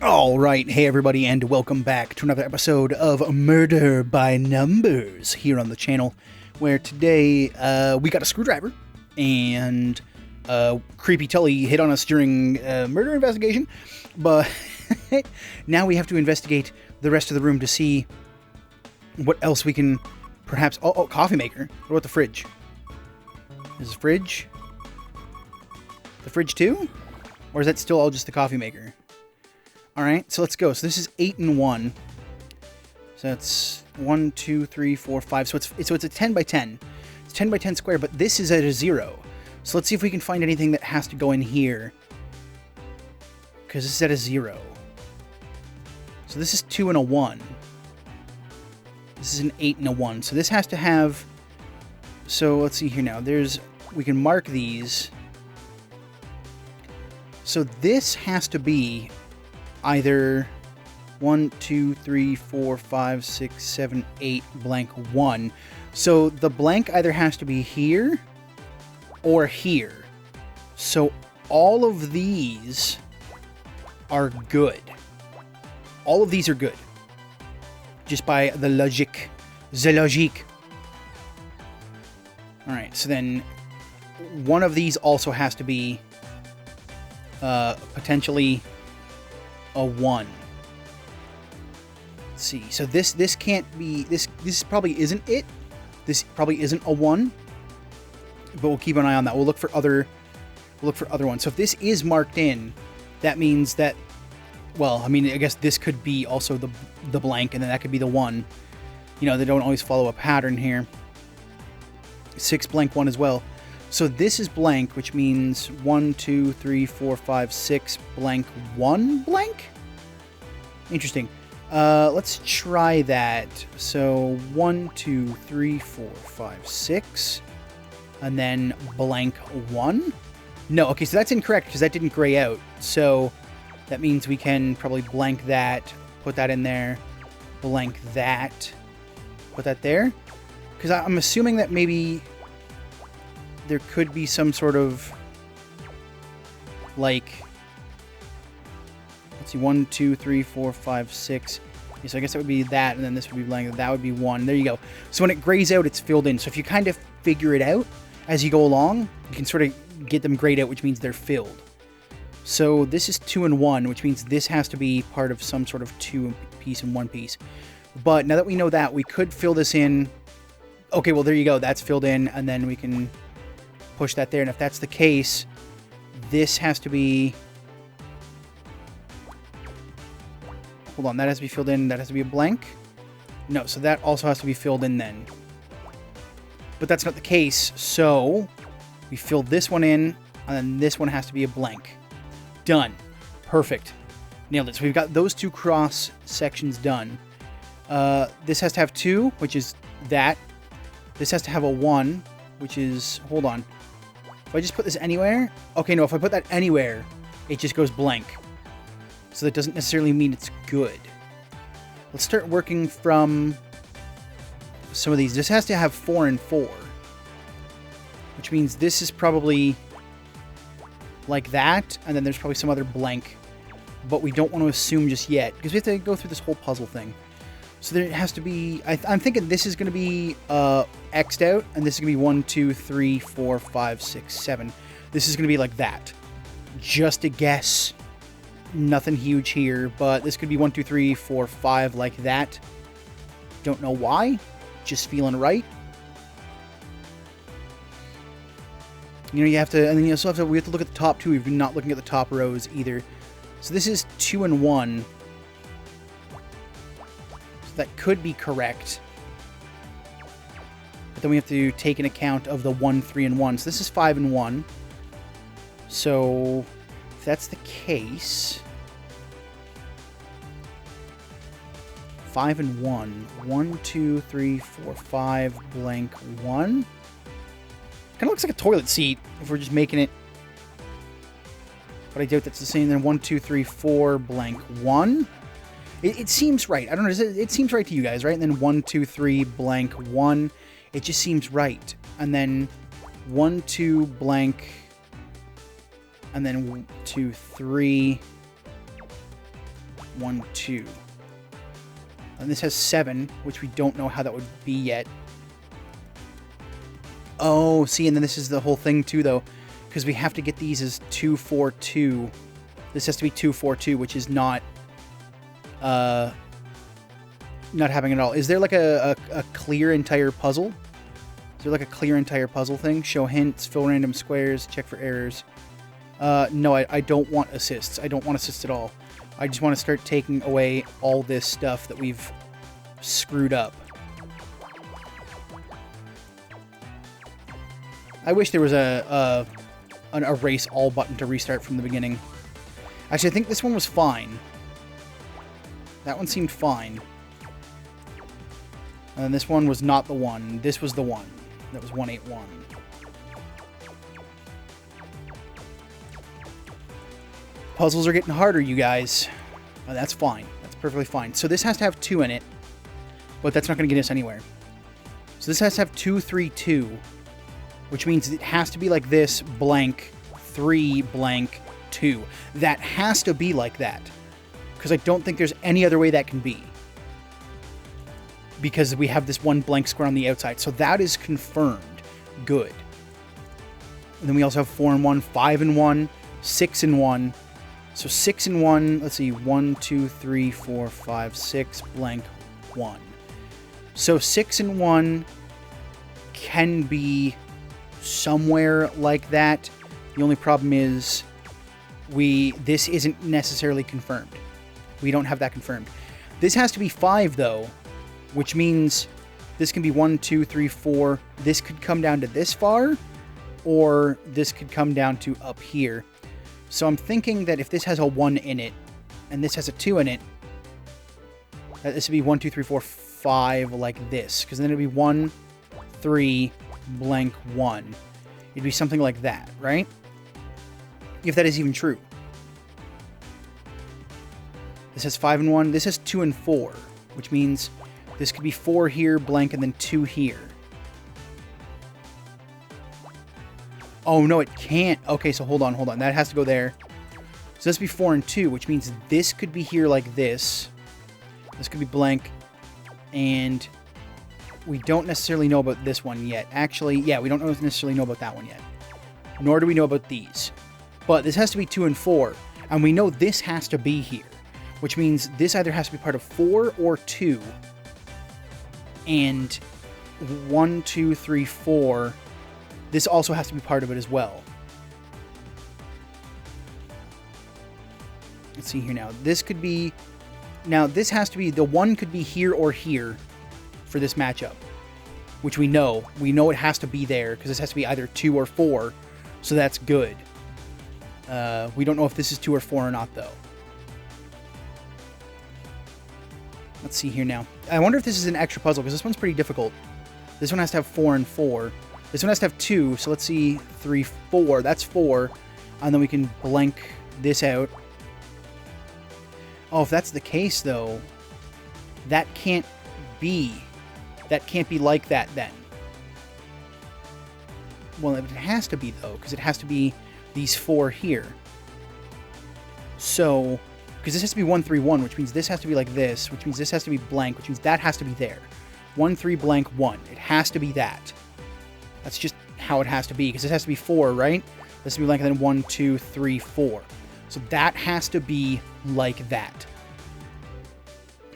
All right, hey everybody, and welcome back to another episode of Murder by Numbers here on the channel, where today we got a screwdriver, and Creepy Tully hit on us during a murder investigation, but now we have to investigate the rest of the room to see what else we can perhaps... Oh, coffee maker. What about the fridge? Is the fridge too? Or is that still all just the coffee maker? Alright, so let's go. So this is 8 and 1. So that's 1, 2, 3, 4, 5. So it's a 10 by 10. It's 10 by 10 square, but this is at a 0. So let's see if we can find anything that has to go in here. Because this is at a 0. So this is 2 and a 1. This is an 8 and a 1. So this has to have... So let's see here now. We can mark these. So this has to be... either 1, 2, 3, 4, 5, 6, 7, 8, blank 1. So the blank either has to be here or here. So all of these are good. All of these are good. Just by the logic. The logique. Alright, so then one of these also has to be potentially a 1. Let's see. So this can't be... This probably isn't it. This probably isn't a 1. But we'll keep an eye on that. We'll look for other ones. So if this is marked in, that means that... Well, I mean, I guess this could be also the blank, and then that could be the 1. You know, they don't always follow a pattern here. 6 blank 1 as well. So this is blank, which means 1, 2, 3, 4, 5, 6 blank 1 blank? Interesting. Let's try that. So 1, 2, 3, 4, 5, 6. And then blank 1. No, okay, so that's incorrect because that didn't gray out. So that means we can probably blank that, put that in there, blank that, put that there. Because I'm assuming that maybe... there could be some sort of, like, let's see, 1, 2, 3, 4, 5, 6. Okay, so I guess that would be that, and then this would be blank, that would be 1. There you go. So when it grays out, it's filled in. So if you kind of figure it out as you go along, you can sort of get them grayed out, which means they're filled. So this is 2 and 1, which means this has to be part of some sort of 2 piece and 1 piece. But now that we know that, we could fill this in. Okay, well, there you go. That's filled in, and then we can... push that there, and if that's the case, this has to be... Hold on, that has to be filled in, that has to be a blank? No, so that also has to be filled in then. But that's not the case, so we fill this one in, and then this one has to be a blank. Done. Perfect. Nailed it. So we've got those 2 cross sections done. This has to have 2, which is that. This has to have a 1, which is... Hold on. If I just put this anywhere... Okay, no, if I put that anywhere, it just goes blank. So that doesn't necessarily mean it's good. Let's start working from some of these. This has to have 4 and 4. Which means this is probably like that, and then there's probably some other blank. But we don't want to assume just yet, because we have to go through this whole puzzle thing. So there has to be... I'm thinking this is going to be X'd out, and this is going to be 1, 2, 3, 4, 5, 6, 7. This is going to be like that. Just a guess. Nothing huge here, but this could be 1, 2, 3, 4, 5 like that. Don't know why. Just feeling right. You know, you have to... And then you also have to... We have to look at the top two. We've been not looking at the top rows either. So this is 2 and 1. That could be correct. But then we have to take an account of the 1, 3, and 1. So this is 5 and 1. So if that's the case... 5 and 1. 1, 2, 3, 4, 5, blank 1. Kind of looks like a toilet seat if we're just making it. But I doubt that's the same. Then 1, 2, 3, 4, blank 1. It seems right. I don't know. It seems right to you guys, right? And then 1, 2, 3, blank 1. It just seems right. And then 1, 2, blank. And then 1, 2, 3. 1, 2. And this has 7, which we don't know how that would be yet. Oh, see, and then this is the whole thing too, though, because we have to get these as 2, 4, 2. This has to be 2, 4, 2, which is not happening at all. Is there like a clear entire puzzle? Is there like a clear entire puzzle thing? Show hints, fill random squares, check for errors. No, I don't want assists. I don't want assists at all. I just want to start taking away all this stuff that we've screwed up. I wish there was an erase all button to restart from the beginning. Actually, I think this one was fine. That one seemed fine. And this one was not the one. This was the one. That was 181. Puzzles are getting harder, you guys. Oh, that's fine. That's perfectly fine. So this has to have 2 in it, but that's not going to get us anywhere. So this has to have 2, 3, 2, which means it has to be like this, blank, 3, blank, 2. That has to be like that, because I don't think there's any other way that can be, because we have this one blank square on the outside. So that is confirmed. Good. And then we also have 4 and 1, 5 and 1, 6 and 1. So 6 and 1, let's see, 1, 2, 3, 4, 5, 6, blank, 1. So 6 and 1 can be somewhere like that. The only problem is this isn't necessarily confirmed. We don't have that confirmed. This has to be 5, though, which means this can be 1, 2, 3, 4. This could come down to this far, or this could come down to up here. So I'm thinking that if this has a 1 in it, and this has a 2 in it, that this would be 1, 2, 3, 4, 5, like this. Because then it'd be 1, 3, blank, 1. It'd be something like that, right? If that is even true. This has 5 and 1. This has 2 and 4, which means this could be 4 here, blank, and then 2 here. Oh, no, it can't. Okay, so hold on. That has to go there. So this would be 4 and 2, which means this could be here like this. This could be blank. And we don't necessarily know about this one yet. Actually, yeah, we don't necessarily know about that one yet. Nor do we know about these. But this has to be 2 and 4. And we know this has to be here, which means this either has to be part of 4 or 2. And 1, 2, 3, 4... this also has to be part of it as well. Let's see here now. This could be... now, this has to be... the 1 could be here or here for this matchup, which we know. We know it has to be there, because this has to be either 2 or 4, so that's good. We don't know if this is 2 or 4 or not, though. Let's see here now. I wonder if this is an extra puzzle, because this one's pretty difficult. This one has to have 4 and 4. This one has to have 2, so let's see, 3, 4. That's 4. And then we can blank this out. Oh, if that's the case, though, that can't be. That can't be like that, then. Well, it has to be, though, because it has to be these 4 here. So, because this has to be 1, 3, 1, which means this has to be like this, which means this has to be blank, which means that has to be there. 1, 3, blank, 1. It has to be that. That's just how it has to be, because it has to be 4, right? This has to be blank, and then 1, 2, 3, 4. So that has to be like that.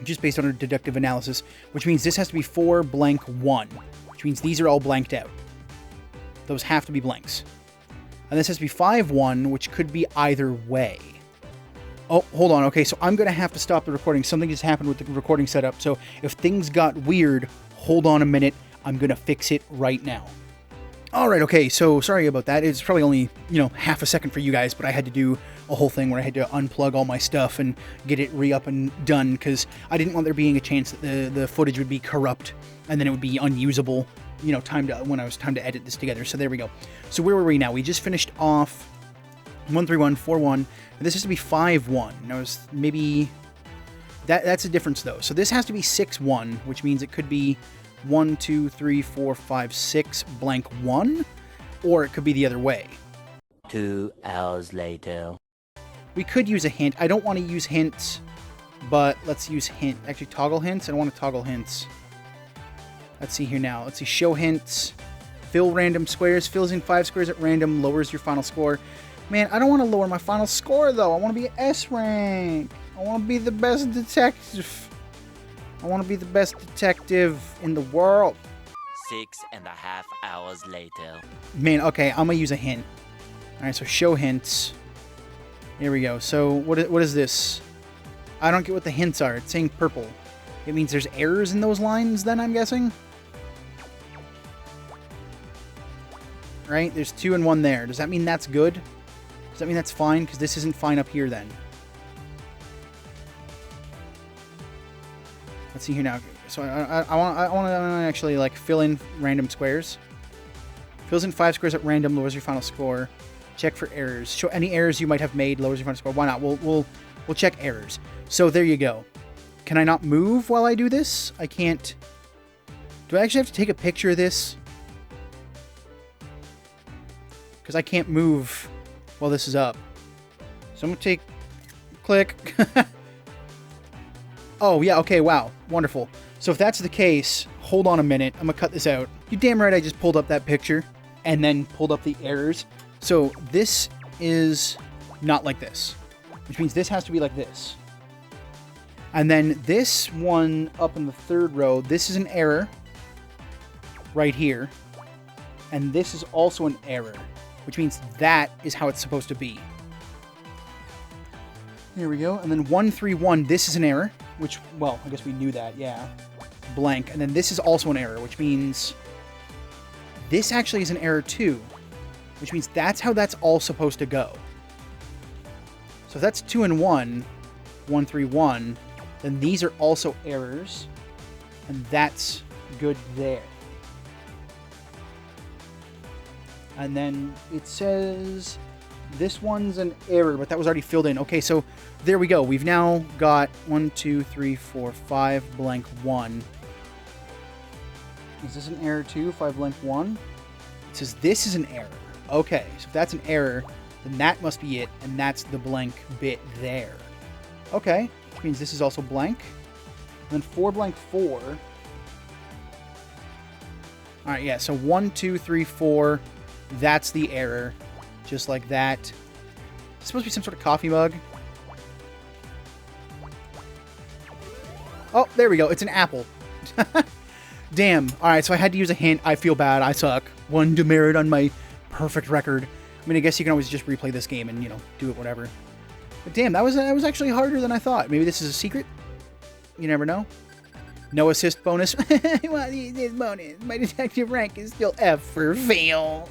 Just based on our deductive analysis, which means this has to be 4, blank, 1, which means these are all blanked out. Those have to be blanks. And this has to be 5, 1, which could be either way. Oh, hold on. Okay, so I'm going to have to stop the recording. Something just happened with the recording setup. So if things got weird, hold on a minute. I'm going to fix it right now. All right, okay, so sorry about that. It's probably only, half a second for you guys, but I had to do a whole thing where I had to unplug all my stuff and get it re-up and done, because I didn't want there being a chance that the footage would be corrupt and then it would be unusable, when it was time to edit this together. So there we go. So where were we now? We just finished off 1, 3, 1, 4, 1. And this has to be 5, 1. Now, maybe... That's a difference, though. So this has to be 6, 1, which means it could be 1, 2, 3, 4, 5, 6, blank, 1. Or it could be the other way. 2 hours later. We could use a hint. I don't want to use hints but let's use hint. Actually, toggle hints. I don't want to toggle hints. Let's see here now. Let's see. Show hints. Fill random squares. Fills in 5 squares at random. Lowers your final score. Man, I don't want to lower my final score, though. I want to be S rank. I want to be the best detective. I want to be the best detective in the world. 6.5 hours later. Man, okay. I'm going to use a hint. All right, so show hints. Here we go. So what is this? I don't get what the hints are. It's saying purple. It means there's errors in those lines then, I'm guessing? Right? There's 2 and 1 there. Does that mean that's good? Does that mean that's fine? Because this isn't fine up here then. Let's see here now. So I want to actually like fill in random squares. Fills in 5 squares at random, lowers your final score. Check for errors. Show any errors you might have made, lowers your final score. Why not? We'll check errors. So there you go. Can I not move while I do this? I can't. Do I actually have to take a picture of this? Because I can't move while this is up. So I'm going to take... Click. Oh, yeah, okay, wow. Wonderful. So if that's the case, hold on a minute. I'm going to cut this out. You damn right I just pulled up that picture and then pulled up the errors. So this is not like this, which means this has to be like this. And then this one up in the 3rd row, this is an error right here. And this is also an error, which means that is how it's supposed to be. There we go. And then 131, this is an error, which, well, I guess we knew that, yeah. Blank. And then this is also an error, which means this actually is an error too, which means that's how that's all supposed to go. So if that's 2 and 1, 131, then these are also errors, and that's good there. And then it says this one's an error, but that was already filled in. Okay, so there we go. We've now got 1, 2, 3, 4, 5, blank 1. Is this an error too? 5 blank 1? It says this is an error. Okay, so if that's an error, then that must be it, and that's the blank bit there. Okay, which means this is also blank. And then 4 blank 4. Alright, yeah, so 1, 2, 3, 4. That's the error. Just like that. It's supposed to be some sort of coffee mug. Oh, there we go. It's an apple. Damn. Alright, so I had to use a hint. I feel bad. I suck. 1 demerit on my perfect record. I mean, I guess you can always just replay this game and, you know, do it whatever. But damn, that was actually harder than I thought. Maybe this is a secret? You never know. No assist bonus. Well, this bonus. My detective rank is still F for fail.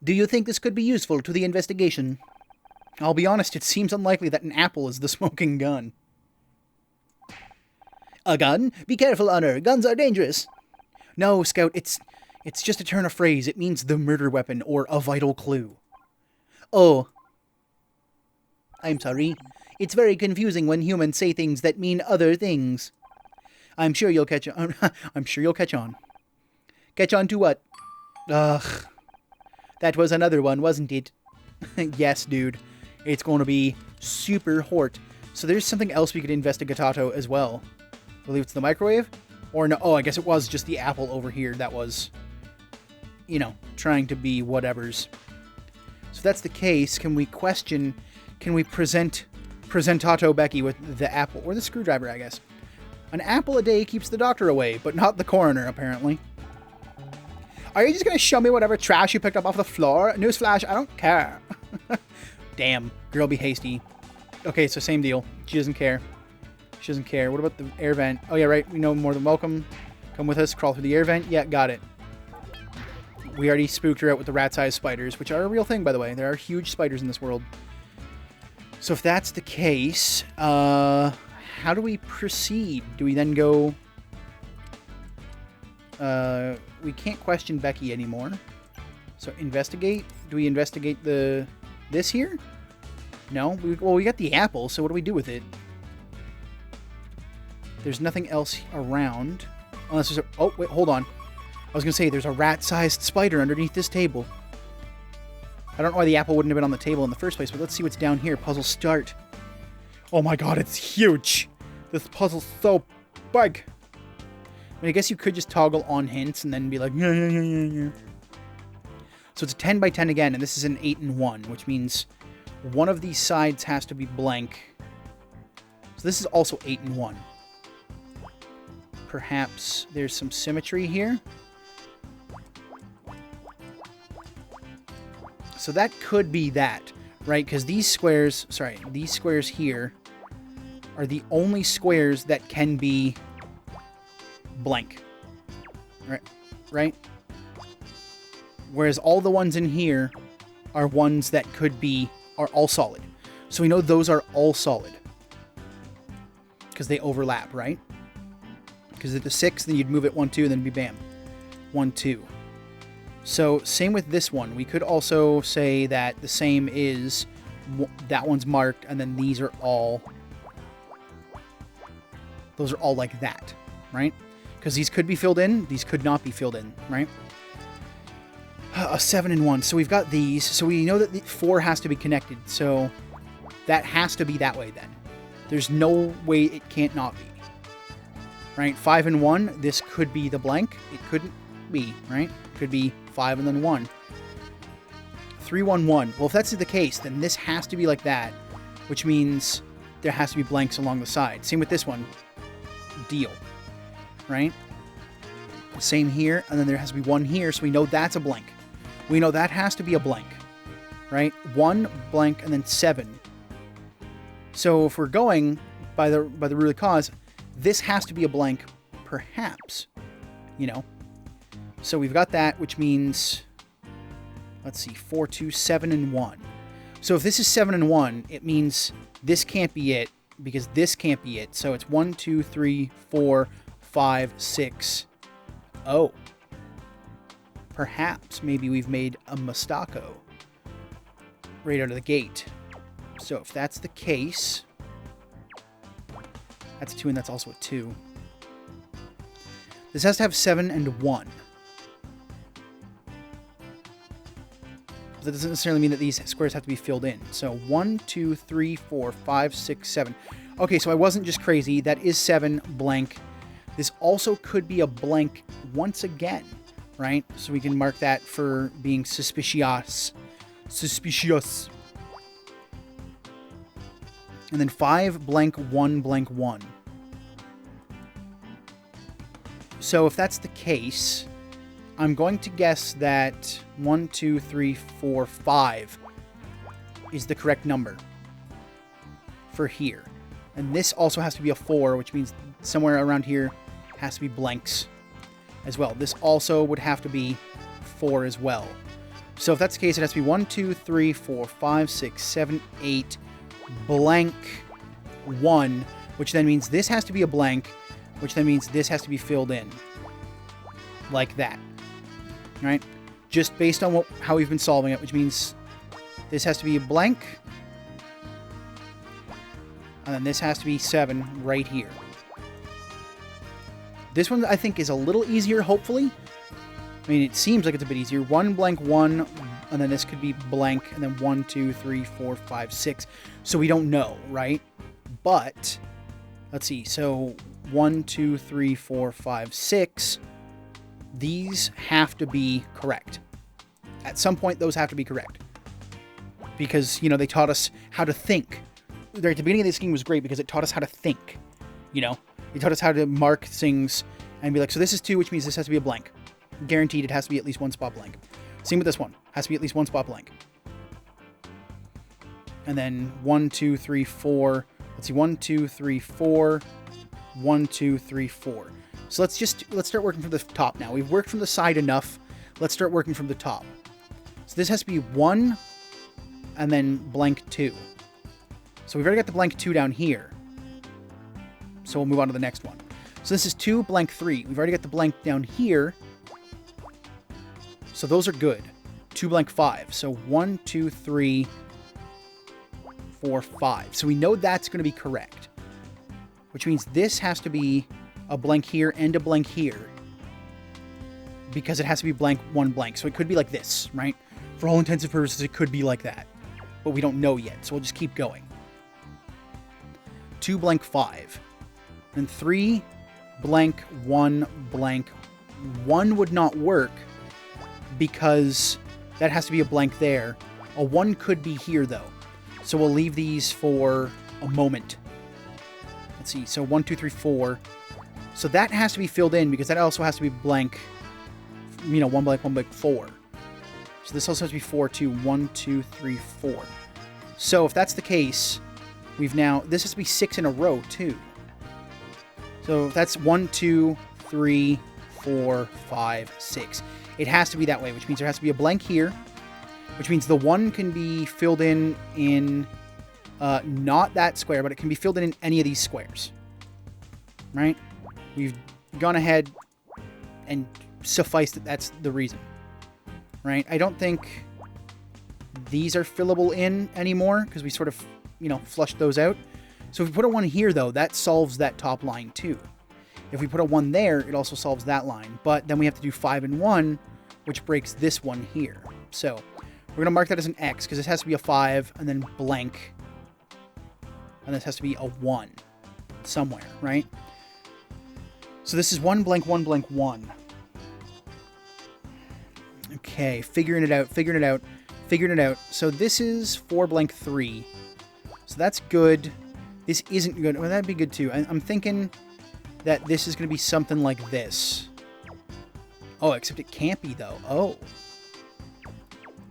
Do you think this could be useful to the investigation? I'll be honest, it seems unlikely that an apple is the smoking gun. A gun? Be careful, Honor. Guns are dangerous. No, Scout, it's just a turn of phrase. It means the murder weapon or a vital clue. Oh. I'm sorry. It's very confusing when humans say things that mean other things. I'm sure you'll catch on. I'm sure you'll catch on. Catch on to what? Ugh. That was another one, wasn't it? Yes, dude. It's going to be super hort. So there's something else we could investigatato as well. I believe it's the microwave? Or no, oh, I guess it was just the apple over here that was, you know, trying to be whatevers. So if that's the case, can we presentato Becky with the apple, or the screwdriver, I guess. An apple a day keeps the doctor away, but not the coroner, apparently. Are you just going to show me whatever trash you picked up off the floor? Newsflash, I don't care. Damn, girl be hasty. Okay, so same deal. She doesn't care. She doesn't care. What about the air vent? Oh, yeah, right. We know more than welcome. Come with us. Crawl through the air vent. Yeah, got it. We already spooked her out with the rat-sized spiders, which are a real thing, by the way. There are huge spiders in this world. So if that's the case, how do we proceed? Do we then go... we can't question Becky anymore. So investigate. Do we investigate this here? No. We got the apple. So what do we do with it? There's nothing else around, unless there's a. Oh wait, hold on. I was gonna say there's a rat-sized spider underneath this table. I don't know why the apple wouldn't have been on the table in the first place, but let's see what's down here. Puzzle start. Oh my god, it's huge. This puzzle's so big. I mean, I guess you could just toggle on hints and then be like, yeah, yeah, yeah, yeah, yeah. So it's a 10 by 10 again, and this is an 8 and 1, which means one of these sides has to be blank. So this is also 8 and 1. Perhaps there's some symmetry here. So that could be that, right? Because these squares, sorry, these squares here are the only squares that can be blank, right? Whereas all the ones in here are ones that are all solid. So we know those are all solid because they overlap, right? Because at the 6, then you'd move it 1, 2, and then it'd be bam, 1, 2. So same with this one. We could also say that the same is that one's marked, and then these are all, those are all like that, right? Because these could be filled in, these could not be filled in, right? A 7 and 1. So we've got these. So we know that the 4 has to be connected. So that has to be that way then. There's no way it can't not be. Right? 5 and 1. This could be the blank. It couldn't be, right? Could be 5 and then 1. 3, 1, 1. Well, if that's the case, then this has to be like that, which means there has to be blanks along the side. Same with this one. Deal. Right? Same here, and then there has to be 1 here, so we know that's a blank. We know that has to be a blank, right? 1 blank and then 7. So if we're going by the root of cause, this has to be a blank, perhaps, you know. So we've got that, which means, let's see, 4, 2, 7 and 1. So if this is 7 and 1, it means this can't be it because this can't be it. So it's 1, 2, 3, 4, 5, 6. Oh. Perhaps maybe we've made a Mustako right out of the gate. So if that's the case, that's a 2 and that's also a 2. This has to have 7 and 1. That doesn't necessarily mean that these squares have to be filled in. So 1, 2, 3, 4, 5, 6, 7. Okay, so I wasn't just crazy. That is 7 blank. This also could be a blank once again, right? So we can mark that for being suspicious. Suspicious. And then 5 blank 1 blank 1. So if that's the case, I'm going to guess that 1, 2, 3, 4, 5 is the correct number for here. And this also has to be a 4, which means somewhere around here has to be blanks as well. This also would have to be 4 as well. So if that's the case, it has to be 1, 2, 3, 4, 5, 6, 7, 8, blank 1, which then means this has to be a blank, which then means this has to be filled in. Like that. Right? Just based on how we've been solving it, which means this has to be a blank, and then this has to be 7 right here. This one, I think, is a little easier, hopefully. I mean, it seems like it's a bit easier. 1 blank 1, and then this could be blank, and then 1, 2, 3, 4, 5, 6. So we don't know, right? But, let's see. So 1, 2, 3, 4, 5, 6. These have to be correct. At some point, those have to be correct. Because, you know, they taught us how to think. Right at the beginning of this game was great because it taught us how to think. You know? It taught us how to mark things and be like, so this is 2, which means this has to be a blank. Guaranteed it has to be at least 1 spot blank. Same with this one. Has to be at least 1 spot blank. And then 1, 2, 3, 4. Let's see, 1, 2, 3, 4. 1, 2, 3, 4. So let's start working from the top now. We've worked from the side enough. Let's start working from the top. So this has to be 1 and then blank 2. So we've already got the blank 2 down here. So we'll move on to the next one. So this is 2 blank 3. We've already got the blank down here. So those are good. 2 blank 5. So 1, 2, 3, 4, 5. So we know that's going to be correct. Which means this has to be a blank here and a blank here. Because it has to be blank 1 blank. So it could be like this, right? for all intents and purposes, it could be like that. But we don't know yet, so we'll just keep going. 2 blank 5. Then 3 blank 1 blank 1 would not work because that has to be a blank there. A 1 could be here though. So we'll leave these for a moment. Let's see. So 1, 2, 3, 4. So that has to be filled in because that also has to be blank. 1 blank 4. So this also has to be 4, 2, 1, 2, 3, 4. So if that's the case, this has to be 6 in a row too. So that's 1, 2, 3, 4, 5, 6. It has to be that way, which means there has to be a blank here, which means the 1 can be filled in not that square, but it can be filled in any of these squares. Right? We've gone ahead and sufficed that that's the reason. Right? I don't think these are fillable in anymore because we sort of, flushed those out. So if we put a 1 here, though, that solves that top line too. If we put a 1 there, it also solves that line. But then we have to do 5 and 1, which breaks this one here. So we're going to mark that as an X because this has to be a 5 and then blank. And this has to be a 1 somewhere, right? So this is 1 blank 1 blank 1. Okay, figuring it out. So this is 4 blank 3. So that's good. This isn't good. Well, that'd be good too. I'm thinking that this is going to be something like this. Oh, except it can't be though. Oh.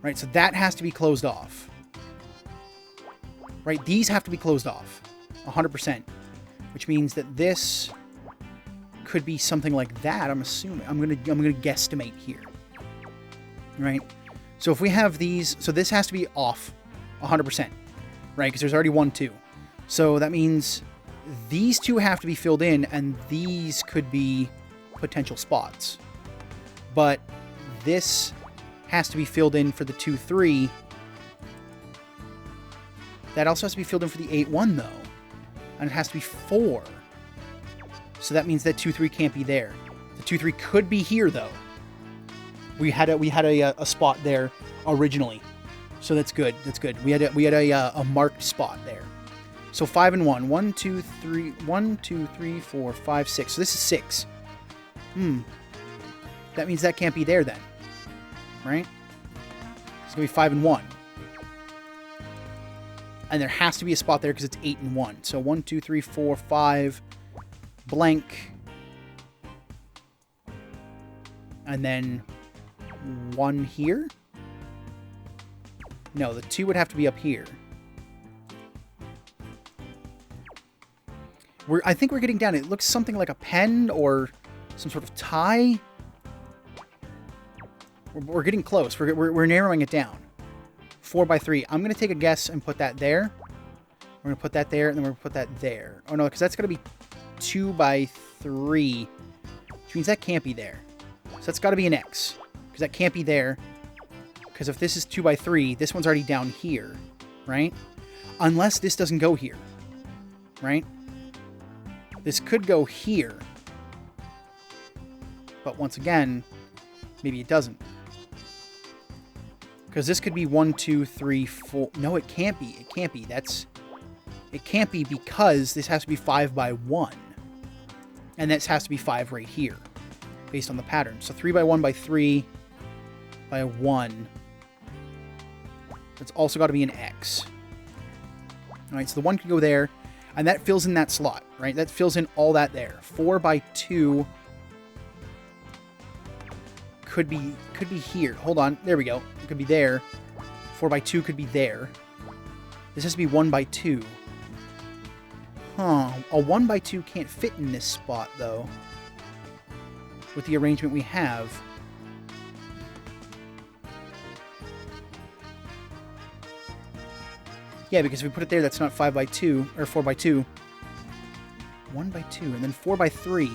Right, so that has to be closed off. Right, these have to be closed off. 100%. Which means that this could be something like that, I'm assuming. I'm gonna guesstimate here. Right? So if we have these, so this has to be off 100%. Right, because there's already 1, 2. So that means these 2 have to be filled in, and these could be potential spots. But this has to be filled in for the 2, 3. That also has to be filled in for the 8, 1, though. And it has to be 4. So that means that 2, 3 can't be there. The 2, 3 could be here, though. We had a spot there originally. So that's good. That's good. We had a marked spot there. So 5 and 1. 1, 2, 3. 1, 2, 3, 4, 5, 6. So this is 6. That means that can't be there then. Right? It's going to be 5 and 1. And there has to be a spot there because it's 8 and 1. So 1, 2, 3, 4, 5. Blank. And then 1 here. No, the 2 would have to be up here. I think we're getting down. It looks something like a pen or some sort of tie. We're getting close. We're narrowing it down. 4 by 3. I'm going to take a guess and put that there. We're going to put that there, and then we're going to put that there. Oh, no, because that's going to be 2 by 3, which means that can't be there. So that's got to be an X, because that can't be there. Because if this is 2 by 3, this one's already down here, right? Unless this doesn't go here, right? This could go here. But once again, maybe it doesn't. Because this could be 1, 2, 3, 4. No, it can't be. It can't be. It can't be because this has to be 5 by 1. And this has to be 5 right here, based on the pattern. So 3 by 1 by 3 by 1. It's also got to be an X. All right, so the 1 can go there, and that fills in that slot, right? That fills in all that there. 4 by 2 could be here. Hold on. There we go. It could be there. 4 by 2 could be there. This has to be 1 by 2. Huh. A 1 by 2 can't fit in this spot, though, with the arrangement we have. Yeah, because if we put it there, that's not 5 by 2, or 4 by 2. 1 by 2, and then 4 by 3.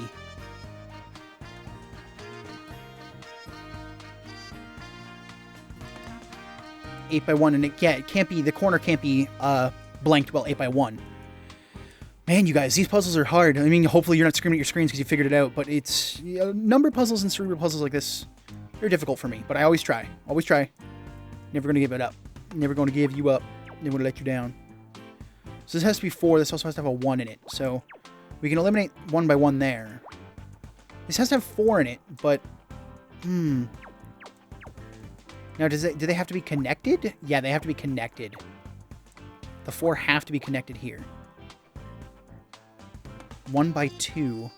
Eight by 1, and it can't be, the corner can't be blanked well 8 by 1. Man, you guys, these puzzles are hard. I mean, hopefully you're not screaming at your screens because you figured it out, but it's, number puzzles and cerebral puzzles like this, they're difficult for me, but I always try. Always try. Never going to give it up. Never going to give you up. Never going to let you down. So this has to be 4. This also has to have a 1 in it. So we can eliminate 1 by 1 there. This has to have 4 in it, but... Now, do they have to be connected? Yeah, they have to be connected. The 4 have to be connected here. 1 by 2.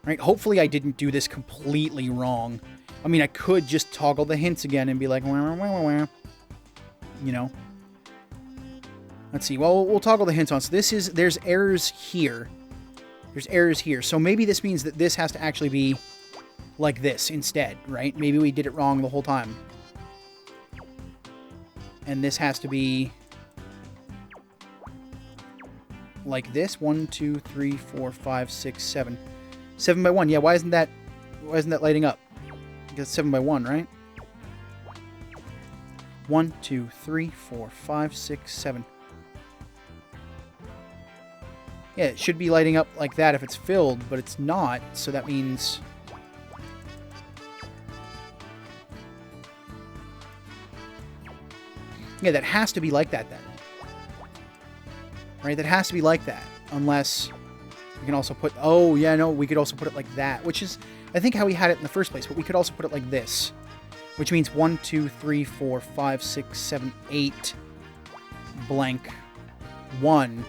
Right, hopefully I didn't do this completely wrong. I mean, I could just toggle the hints again and be like, wah, wah, wah, wah. You know. Let's see. Well, we'll toggle the hints on. So there's errors here. There's errors here. So maybe this means that this has to actually be like this instead, right? Maybe we did it wrong the whole time. And this has to be like this. 1, 2, 3, 4, 5, 6, 7. 7 by 1. Yeah, why isn't that lighting up? Because 7 by 1, right? 1, 2, 3, 4, 5, 6, 7. Yeah, it should be lighting up like that if it's filled, but it's not, so that means... Yeah, that has to be like that then. Right, that has to be like that. Unless we can also put... Oh, yeah, no, we could also put it like that, which is, I think, how we had it in the first place, but we could also put it like this. Which means 1, 2, 3, 4, 5, 6, 7, 8, blank, 1.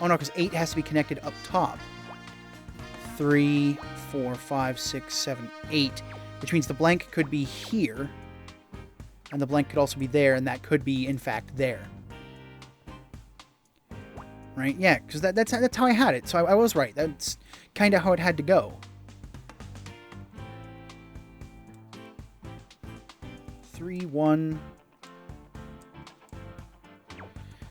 Oh, no, because 8 has to be connected up top. 3, 4, 5, 6, 7, 8. Which means the blank could be here. And the blank could also be there, and that could be, in fact, there. Right? Yeah, because that's how I had it. So I was right. That's kind of how it had to go. 3, 1.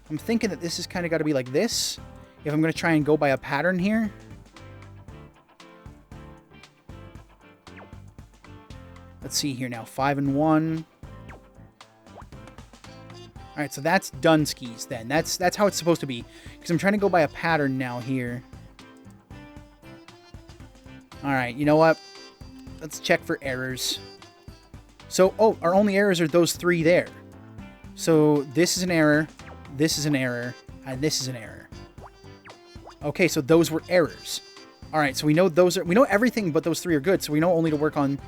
I'm thinking that this has kind of got to be like this. If I'm going to try and go by a pattern here. Let's see here now. 5 and 1. Alright, so that's Dunskies then. That's how it's supposed to be. Because I'm trying to go by a pattern now here. Alright, you know what? Let's check for errors. So, oh, our only errors are those 3 there. So, this is an error, this is an error, and this is an error. Okay, so those were errors. Alright, so we know those are... We know everything but those 3 are good, so we know only to work on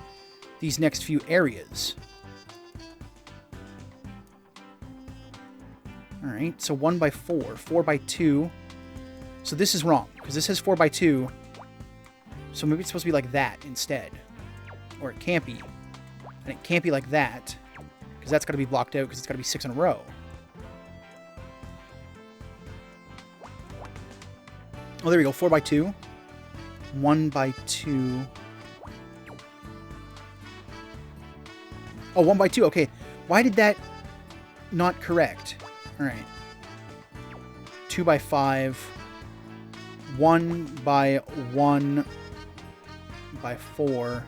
these next few areas. Alright, so 1 by 4, 4 by 2. So this is wrong, because this says 4 by 2. So maybe it's supposed to be like that instead. Or it can't be. And it can't be like that, because that's got to be blocked out, because it's got to be 6 in a row. Oh, there we go. 4 by 2. 1 by 2. Oh, 1 by 2. Okay. Why did that not correct? All right. 2 by 5. 1 by 1 by 4.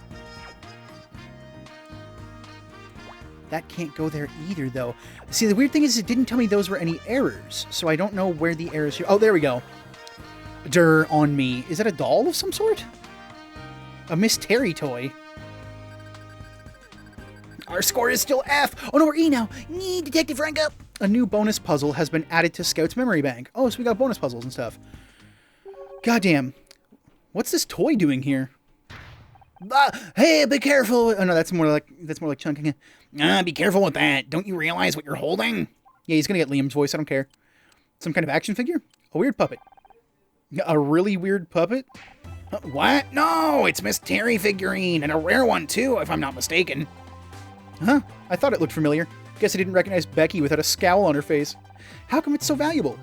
That can't go there either, though. See, the weird thing is it didn't tell me those were any errors, so I don't know where the errors here... Oh, there we go. Durr on me. Is that a doll of some sort? A Miss Terry toy. Our score is still F. Oh no, we're E now. Nee, Detective rank up. A new bonus puzzle has been added to Scout's memory bank. Oh, so we got bonus puzzles and stuff. Goddamn. What's this toy doing here? Hey, be careful. Oh no, that's more like chunking. Be careful with that. Don't you realize what you're holding? Yeah, he's gonna get Liam's voice. I don't care. Some kind of action figure? A weird puppet. A really weird puppet? What? No, it's Miss Terry figurine, and a rare one too, if I'm not mistaken. Huh? I thought it looked familiar. Guess I didn't recognize Becky without a scowl on her face. How come it's so valuable?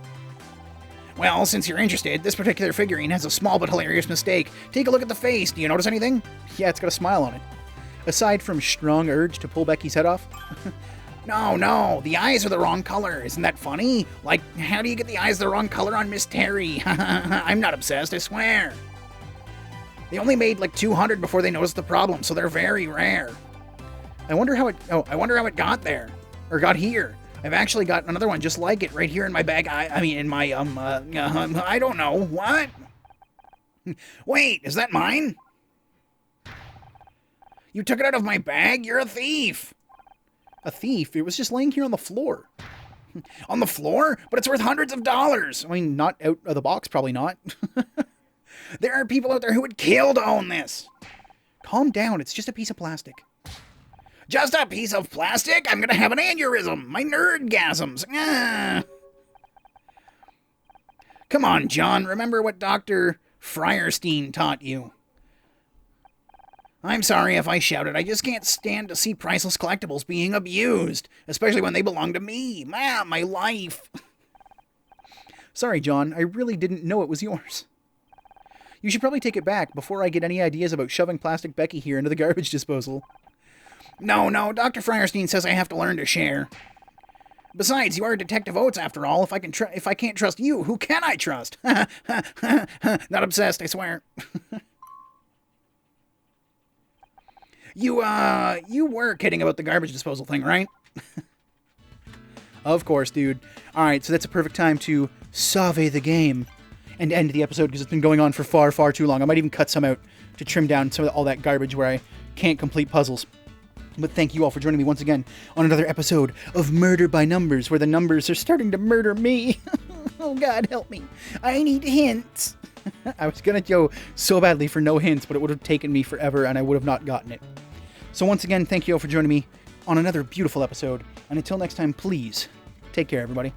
Well, since you're interested, this particular figurine has a small but hilarious mistake. Take a look at the face. Do you notice anything? Yeah, it's got a smile on it. Aside from strong urge to pull Becky's head off. No, the eyes are the wrong color. Isn't that funny? Like, how do you get the eyes the wrong color on Miss Terry? I'm not obsessed, I swear. They only made like 200 before they noticed the problem, so they're very rare. I wonder how it got there. Or got here. I've actually got another one just like it right here in my bag. I mean, in my, I don't know. What? Wait, is that mine? You took it out of my bag? You're a thief. A thief? It was just laying here on the floor. On the floor? But it's worth hundreds of dollars. I mean, not out of the box, probably not. There are people out there who would kill to own this. Calm down, it's just a piece of plastic. Just a piece of plastic? I'm gonna have an aneurysm. My nerdgasms. Ah. Come on, John. Remember what Dr. Frierstein taught you. I'm sorry if I shouted. I just can't stand to see priceless collectibles being abused, especially when they belong to me. My life. Sorry, John. I really didn't know it was yours. You should probably take it back before I get any ideas about shoving Plastic Becky here into the garbage disposal. No, Dr. Frierstein says I have to learn to share. Besides, you are Detective Oates after all. If I can't trust you, who can I trust? Not obsessed, I swear. You were kidding about the garbage disposal thing, right? Of course, dude. Alright, so that's a perfect time to sauve the game and end the episode because it's been going on for far, far too long. I might even cut some out to trim down some of all that garbage where I can't complete puzzles. But thank you all for joining me once again on another episode of Murder by Numbers, where the numbers are starting to murder me. Oh God, help me. I need hints. I was going to go so badly for no hints, but it would have taken me forever and I would have not gotten it. So once again, thank you all for joining me on another beautiful episode. And until next time, please, take care, everybody.